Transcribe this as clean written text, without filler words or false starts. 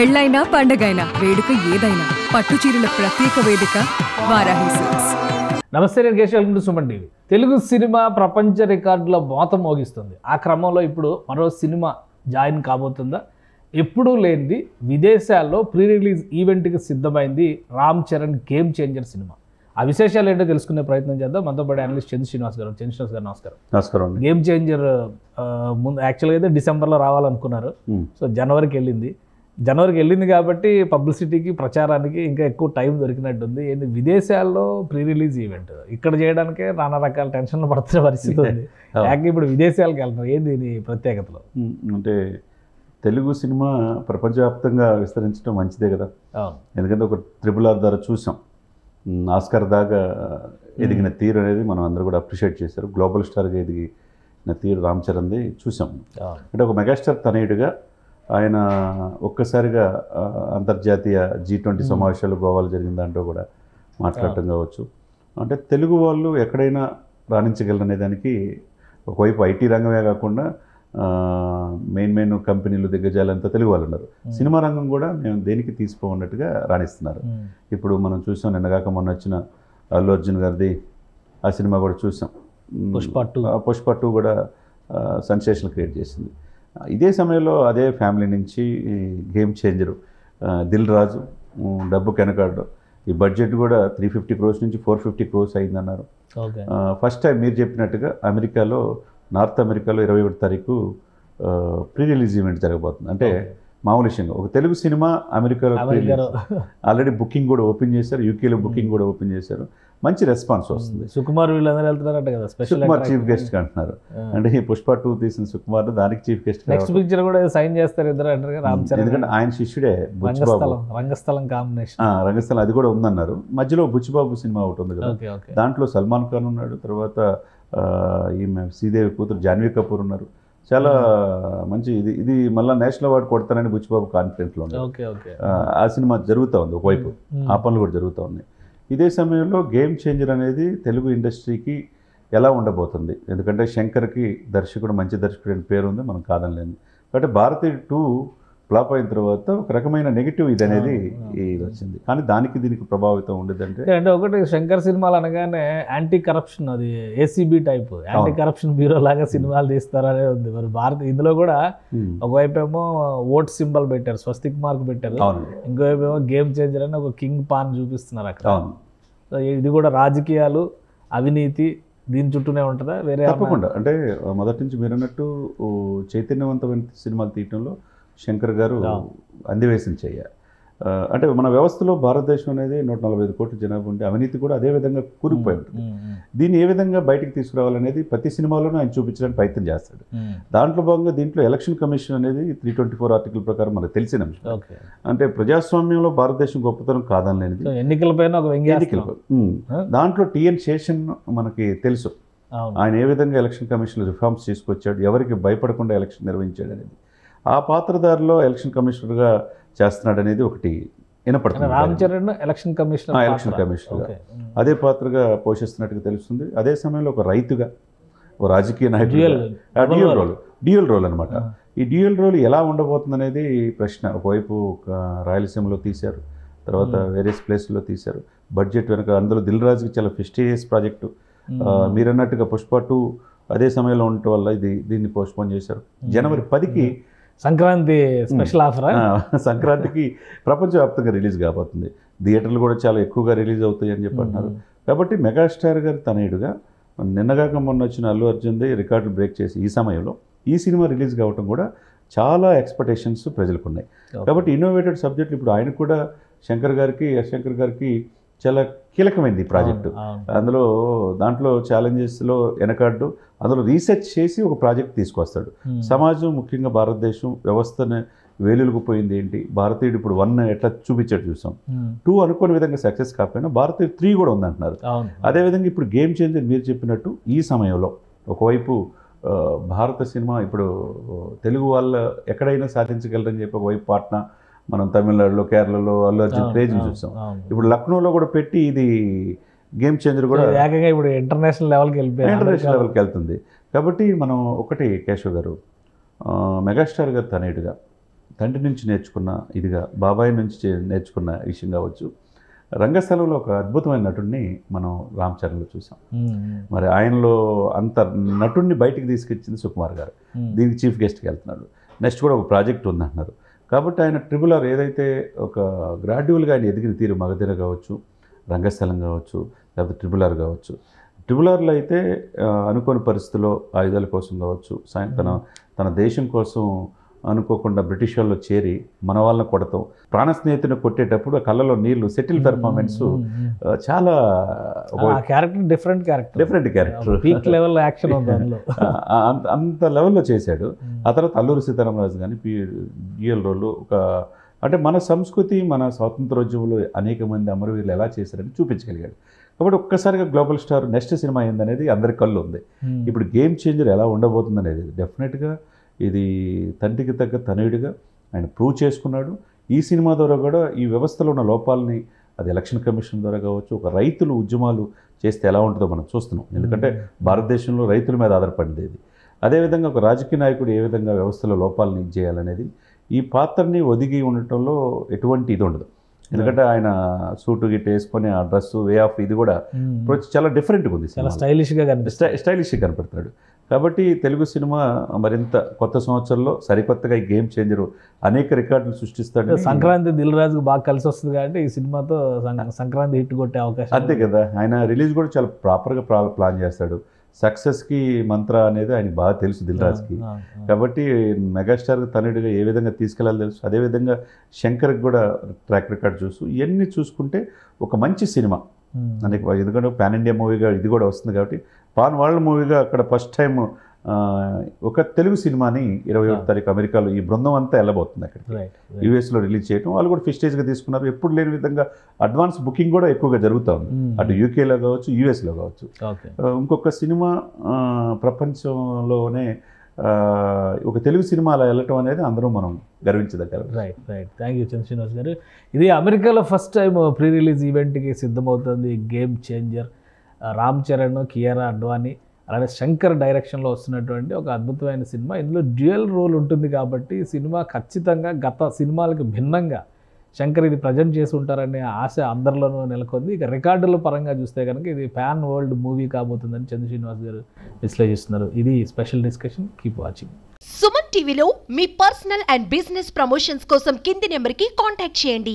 పెళ్ళైనా పండగైనా వేడుక ఏదైనా పట్టు చీరల ప్రత్యేక వేదిక వారాహి సిల్క్స్. నమస్తే, నేను Keshav. Welcome to Suman TV. Telugu cinema ప్రపంచ రికార్డుల మోత మోగిస్తుంది. ఆ క్రమంలో ఇప్పుడు మరో సినిమా జాయిన్ కాబోతుందా? ఎప్పుడూ లేనిది విదేశాల్లో ప్రీ రిలీజ్ ఈవెంట్కి సిద్ధమైంది Ram Charan game changer cinema. ఆ విశేషాలు ఏంటో తెలుసుకునే ప్రయత్నం చేద్దాం. మనతో పాటు అనలిస్ట్ చంద్ర శ్రీనివాస్ గారు. చంద్ర శ్రీనివాస్ గారు నమస్కారం. నమస్కారం. గేమ్ చేంజర్ ముందు యాక్చువల్గా అయితే డిసెంబర్లో రావాలనుకున్నారు. సో జనవరికి వెళ్ళింది కాబట్టి పబ్లిసిటీకి, ప్రచారానికి ఇంకా ఎక్కువ టైం దొరికినట్టుంది. ఏంటి విదేశాల్లో ప్రీ రిలీజ్ ఈవెంట్ ఇక్కడ చేయడానికే నానా రకాల టెన్షన్లు పడుతున్న పరిస్థితి ఉంది. యాక్చువల్లీ ఇప్పుడు విదేశాలకు వెళ్తున్నారు. ఏంది దీని ప్రత్యేకతలు? అంటే తెలుగు సినిమా ప్రపంచవ్యాప్తంగా విస్తరించడం మంచిదే కదా. ఎందుకంటే ఒక RRR ద్వారా చూసాం, ఆస్కార్ దాకా ఎదిగిన తీరు అనేది మనం అందరూ కూడా అప్రిషియేట్ చేశారు. గ్లోబల్ స్టార్గా ఎదిగిన తీరు రామ్ చరణ్ది చూసాం. అంటే ఒక మెగాస్టార్ తనయుడిగా ఆయన ఒక్కసారిగా అంతర్జాతీయ G20 సమావేశాలు గోవాలో జరిగిన దాంట్లో కూడా మాట్లాడటం కావచ్చు. అంటే తెలుగు వాళ్ళు ఎక్కడైనా రాణించగలరనే దానికి ఒకవైపు ఐటీ రంగమే కాకుండా మెయిన్ కంపెనీలు దిగ్గజాలంతా తెలుగు వాళ్ళు ఉన్నారు. సినిమా రంగం కూడా మేము దేనికి తీసుకోమన్నట్టుగా రాణిస్తున్నారు. ఇప్పుడు మనం చూసాం, నిన్నగాక మొన్న వచ్చిన అల్లు అర్జున్ గారిది ఆ సినిమా కూడా చూసాం. పుష్ప 2 కూడా సెన్సేషన్ క్రియేట్ చేసింది. ఇదే సమయంలో అదే ఫ్యామిలీ నుంచి గేమ్ చేంజరు దిల్ రాజు డబ్బు కెనకాడు. ఈ బడ్జెట్ కూడా 350 crores నుంచి 450 crores అయిందన్నారు. ఫస్ట్ టైం మీరు చెప్పినట్టుగా నార్త్ అమెరికాలో 21వ తారీఖు ప్రీ రిలీజ్ ఈవెంట్ జరగబోతుంది. అంటే మామూలు విషయంగా ఒక తెలుగు సినిమా అమెరికాలో ఆల్రెడీ బుకింగ్ కూడా ఓపెన్ చేశారు. యూకేలో బుకింగ్ కూడా ఓపెన్ చేశారు. మంచి రెస్పాన్స్ వస్తుంది. సుకుమార్ వీళ్ళందరూ వెళ్తున్నారంట కదా, సుకుమార్ చీఫ్ గెస్ట్ అంటున్నారు. అంటే ఈ పుష్ప 2 తీసిన సుకుమార్ దానికి చీఫ్ గెస్ట్. నెక్స్ట్ పిక్చర్ కూడా సైన్ చేస్తారు ఇద్దరు అంటారు కదా రామ్ చరణ్. ఎందుకంటే ఆయన శిష్యుడే బుచ్చిబాబు. రంగస్థలం కాంబినేషన్, రంగస్థలం అది కూడా ఉందన్నారు. మధ్యలో బుచ్చిబాబు సినిమా ఒకటి ఉంది కదా, దాంట్లో సల్మాన్ ఖాన్ ఉన్నాడు. తర్వాత ఈమె శ్రీదేవి కూతురు జాన్వీ కపూర్ ఉన్నారు. చాలా మంచి ఇది మళ్ళీ నేషనల్ అవార్డు కొడతానని బుచ్చిబాబు కాన్ఫిడెంట్లో ఉన్నారు. ఆ సినిమా జరుగుతూ ఉంది. ఒకవైపు ఆ పనులు కూడా జరుగుతూ ఉన్నాయి. ఇదే సమయంలో గేమ్ చేంజర్ అనేది తెలుగు ఇండస్ట్రీకి ఎలా ఉండబోతుంది? ఎందుకంటే శంకర్కి దర్శకుడు, మంచి దర్శకుడు అని పేరు ఉంది, మనం కాదనలేదు. కాబట్టి భారతీయ 2 ఫ్లాప్ అయిన తర్వాత ఒక రకమైన నెగిటివ్ ఇది అనేది వచ్చింది. కానీ దీనికి ప్రభావితం ఉండేదంటే అంటే ఒకటి శంకర్ సినిమాలు అనగానే యాంటీ కరప్షన్, అది ACB type anti corruption bureau లాగా సినిమాలు తీస్తారనే ఉంది. మరి ఇందులో కూడా ఒకవైపు ఏమో ఓట్ సింబల్ పెట్టారు, స్వస్తిక్ మార్క్ పెట్టారు. ఇంకోవైపు ఏమో గేమ్ చేంజర్ అని ఒక కింగ్ పాన్ చూపిస్తున్నారు అక్కడ. సో ఇది కూడా రాజకీయాలు, అవినీతి దీని చుట్టూనే ఉంటుందా? వేరే తప్పకుండా. అంటే మొదటి నుంచి మీరు అన్నట్టు చైతన్యవంతమైన సినిమాలు తీయటంలో శంకర్ గారు అందివేసిన చెయ్య. అంటే మన వ్యవస్థలో భారతదేశం అనేది 145 కోట్ల జనాభా ఉంటే అవినీతి కూడా అదే విధంగా కూరుకుపోయి ఉంటుంది. దీన్ని ఏ విధంగా బయటికి తీసుకురావాలనేది ప్రతి సినిమాలోనూ ఆయన చూపించడానికి ప్రయత్నం చేస్తాడు. దాంట్లో భాగంగా దీంట్లో ఎలక్షన్ కమిషన్ అనేది 324 ఆర్టికల్ ప్రకారం మనకు తెలిసిన అంశం. అంటే ప్రజాస్వామ్యంలో భారతదేశం గొప్పతనం కాదనలేనిది ఎన్నికలపై. దాంట్లో TN శేషన్ మనకి తెలుసు, ఆయన ఏ విధంగా ఎలక్షన్ కమిషన్లో రిఫార్మ్స్ తీసుకొచ్చాడు, ఎవరికి భయపడకుండా ఎలక్షన్ నిర్వహించాడు అనేది. ఆ పాత్రదారిలో ఎలక్షన్ కమిషనర్గా చేస్తున్నాడు అనేది ఒకటి వినపడుతుంది. రామ్ చరణ్ ఎలక్షన్ కమిషనర్గా అదే పాత్రగా పోషిస్తున్నట్టుగా తెలుస్తుంది. అదే సమయంలో ఒక రైతుగా, ఒక రాజకీయ నాయకుడు, డ్యూయల్ రోల్ అనమాట. ఈ డ్యూయల్ రోల్ ఎలా ఉండబోతుంది అనేది ప్రశ్న. ఒకవైపు రాయలసీమలో తీశారు, తర్వాత వేరియస్ ప్లేస్లో తీశారు. బడ్జెట్ వెనక అందులో దిల్ రాజుకి చాలా ప్రెస్టీజియస్ ప్రాజెక్టు. మీరన్నట్టుగా పుష్ప 2 అదే సమయంలో ఉండటం వల్ల దీన్ని పోస్ట్పోన్ చేశారు. జనవరి 10కి సంక్రాంతి స్పెషల్ ఆఫర్, సంక్రాంతికి ప్రపంచవ్యాప్తంగా రిలీజ్ కాబోతుంది. థియేటర్లు కూడా చాలా ఎక్కువగా రిలీజ్ అవుతాయి అని చెప్పి అంటున్నారు. కాబట్టి మెగాస్టార్ గారి తనయుడుగా నిన్నగాక మొన్న వచ్చిన అల్లు అర్జున్ది రికార్డులు బ్రేక్ చేసి ఈ సమయంలో ఈ సినిమా రిలీజ్ కావటం కూడా చాలా ఎక్స్పెక్టేషన్స్ ప్రజలకు ఉన్నాయి. కాబట్టి ఇన్నోవేటెడ్ సబ్జెక్టులు ఇప్పుడు ఆయన కూడా శంకర్ గారికి చాలా కీలకమైంది ఈ ప్రాజెక్టు. దాంట్లో ఛాలెంజెస్లో వెనకాడ్డు, అందులో రీసెర్చ్ చేసి ఒక ప్రాజెక్ట్ తీసుకొస్తాడు. సమాజం, ముఖ్యంగా భారతదేశం వ్యవస్థను వేలులకు పోయింది ఏంటి, భారతీయుడు ఇప్పుడు 1 ఎట్లా చూపించాడు చూసాం. 2 అనుకోని విధంగా సక్సెస్ కాకపోయినా భారతీయ 3 కూడా ఉందంటున్నారు. అదేవిధంగా ఇప్పుడు గేమ్ చేంజర్ మీరు చెప్పినట్టు ఈ సమయంలో ఒకవైపు భారత సినిమా ఇప్పుడు తెలుగు వాళ్ళ ఎక్కడైనా సాధించగలరని చెప్పి ఒకవైపు పాట్నా, మనం తమిళనాడులో, కేరళలో అల్లు అర్జున్ క్రేజ్ చూసాం. ఇప్పుడు లక్నోలో కూడా పెట్టి ఇది గేమ్ చేంజర్ కూడా ఇప్పుడు ఇంటర్నేషనల్ లెవెల్కి వెళ్తుంది. కాబట్టి మనం ఒకటి కేశవ్ గారు, మెగాస్టార్ గారు తనయుడిగా తండ్రి నుంచి నేర్చుకున్న ఇదిగా, బాబాయ్ నుంచి నేర్చుకున్న విషయం కావచ్చు. రంగస్థలంలో ఒక అద్భుతమైన నటుడిని మనం రామ్ చరణ్లో చూసాం. మరి ఆయనలో అంత నటుడిని బయటికి తీసుకొచ్చింది సుకుమార్ గారు. దీనికి చీఫ్ గెస్ట్కి వెళ్తున్నాడు. నెక్స్ట్ కూడా ఒక ప్రాజెక్ట్ ఉందంటున్నారు. కాబట్టి ఆయన ట్రిపుల్ ఆర్ ఏదైతే ఒక గ్రాడ్యువల్గా ఆయన ఎదిగిన తీరు, మగధీర కావచ్చు, రంగస్థలం కావచ్చు, లేకపోతే ట్రిపుల్ ఆర్ కావచ్చు. ట్రిపుల్ ఆర్లో అయితే అనుకోని పరిస్థితుల్లో ఆయుధాల కోసం కావచ్చు, తన దేశం కోసం అనుకోకుండా బ్రిటిష్ వాళ్ళు చేరి మన వాళ్ళని కొడతాం, ప్రాణ స్నేహితుని కొట్టేటప్పుడు కళ్ళలో నీళ్లు, సెటిల్ పెర్ఫార్మెన్స్ చాలా different character, peak level action అంత లెవెల్లో చేశాడు. ఆ తర్వాత అల్లూరి సీతారామరాజు కానీ డ్యూయల్ రోల్ ఒక అంటే మన సంస్కృతి, మన స్వాతంత్రోద్యమంలో అనేక మంది అమరవీరులు ఎలా చేశారని చూపించగలిగాడు. కాబట్టి ఒక్కసారిగా గ్లోబల్ స్టార్ నెక్స్ట్ సినిమా ఏందనేది అందరి కళ్ళు ఉంది. ఇప్పుడు గేమ్ చేంజర్ ఎలా ఉండబోతుంది అనేది డెఫినెట్గా ఇది తండ్రికి తగ్గ తనయుడిగా ఆయన ప్రూవ్ చేసుకున్నాడు. ఈ సినిమా ద్వారా కూడా ఈ వ్యవస్థలో ఉన్న లోపాలని, అది ఎలక్షన్ కమిషన్ ద్వారా కావచ్చు, ఒక రైతులు ఉద్యమాలు చేస్తే ఎలా ఉంటుందో మనం చూస్తున్నాం. ఎందుకంటే భారతదేశంలో రైతుల మీద ఆధారపడింది ఇది. అదేవిధంగా ఒక రాజకీయ నాయకుడు ఏ విధంగా వ్యవస్థలో లోపాలని చేయాలనేది, ఈ పాత్రని ఒదిగి ఉండటంలో ఎటువంటి ఇది ఉండదు. ఎందుకంటే ఆయన సూటు గిట్ వేసుకొని ఆ డ్రెస్సు, వే ఆఫ్ ఇది కూడా చాలా డిఫరెంట్గా ఉంది, చాలా స్టైలిష్గా కనపడుతున్నాడు. కాబట్టి తెలుగు సినిమా మరింత కొత్త సంవత్సరంలో సరికొత్తగా ఈ గేమ్ చేంజర్ అనేక రికార్డులు సృష్టిస్తాడు. సంక్రాంతి దిల్ రాజుకు బాగా కలిసి వస్తుంది కాబట్టి ఈ సినిమాతో సంక్రాంతి హిట్ కొట్టే అవకాశం అంతే కదా. ఆయన రిలీజ్ కూడా చాలా ప్రాపర్గా ప్లాన్ చేస్తాడు. సక్సెస్కి మంత్ర అనేది ఆయనకి బాగా తెలుసు దిల్ రాజుకి. కాబట్టి మెగాస్టార్ తనయుడిగా ఏ విధంగా తీసుకెళ్ళాలో తెలుసు. అదేవిధంగా శంకర్కి కూడా ట్రాక్ రికార్డ్ చూస్తూ ఇవన్నీ చూసుకుంటే ఒక మంచి సినిమా మనకి, ఎందుకంటే పాన్ ఇండియా మూవీగా ఇది కూడా వస్తుంది కాబట్టి పాన్ వరల్డ్ మూవీగా అక్కడ ఫస్ట్ టైం ఒక తెలుగు సినిమాని 21వ తారీఖు అమెరికాలో ఈ బృందం అంతా వెళ్ళబోతుంది. అక్కడ యూఎస్లో రిలీజ్ చేయడం, వాళ్ళు కూడా ఫిస్టేజ్గా తీసుకున్నారు. ఎప్పుడు లేని విధంగా అడ్వాన్స్ బుకింగ్ కూడా ఎక్కువగా జరుగుతూ ఉంది, అటు యూకేలో కావచ్చు, యూఎస్లో కావచ్చు. ఇంకొక సినిమా ప్రపంచంలోనే ఒక తెలుగు సినిమా అలా వెళ్ళటం అనేది అందరూ మనం గర్వించదగ్గర. రైట్. థ్యాంక్ యూ చంద్ర శ్రీనివాస్ గారు. ఇది అమెరికాలో ఫస్ట్ టైం ప్రీ రిలీజ్ ఈవెంట్కి సిద్ధమవుతుంది గేమ్ చేంజర్. రామ్ చరణ్, కియారా అడ్వాణి, అలానే శంకర్ డైరెక్షన్లో వస్తున్నటువంటి ఒక అద్భుతమైన సినిమా. ఇందులో డ్యూయల్ రోల్ ఉంటుంది కాబట్టి సినిమా ఖచ్చితంగా గత సినిమాలకు భిన్నంగా శంకర్ ఇది ప్రజెంట్ చేసి ఉంటారనే ఆశ అందరిలోనూ నెలకొంది. ఇక రికార్డుల పరంగా చూస్తే కనుక ఇది ప్యాన్ వరల్డ్ మూవీ కాబోతుందని చంద్ర శ్రీనివాస్ గారు విశ్లేషిస్తున్నారు. ఇది special discussion. Keep watching. Suman టీవీలో మీ పర్సనల్ అండ్ బిజినెస్ ప్రమోషన్స్ కోసం కింది నెంబర్కి కాంటాక్ట్ చేయండి.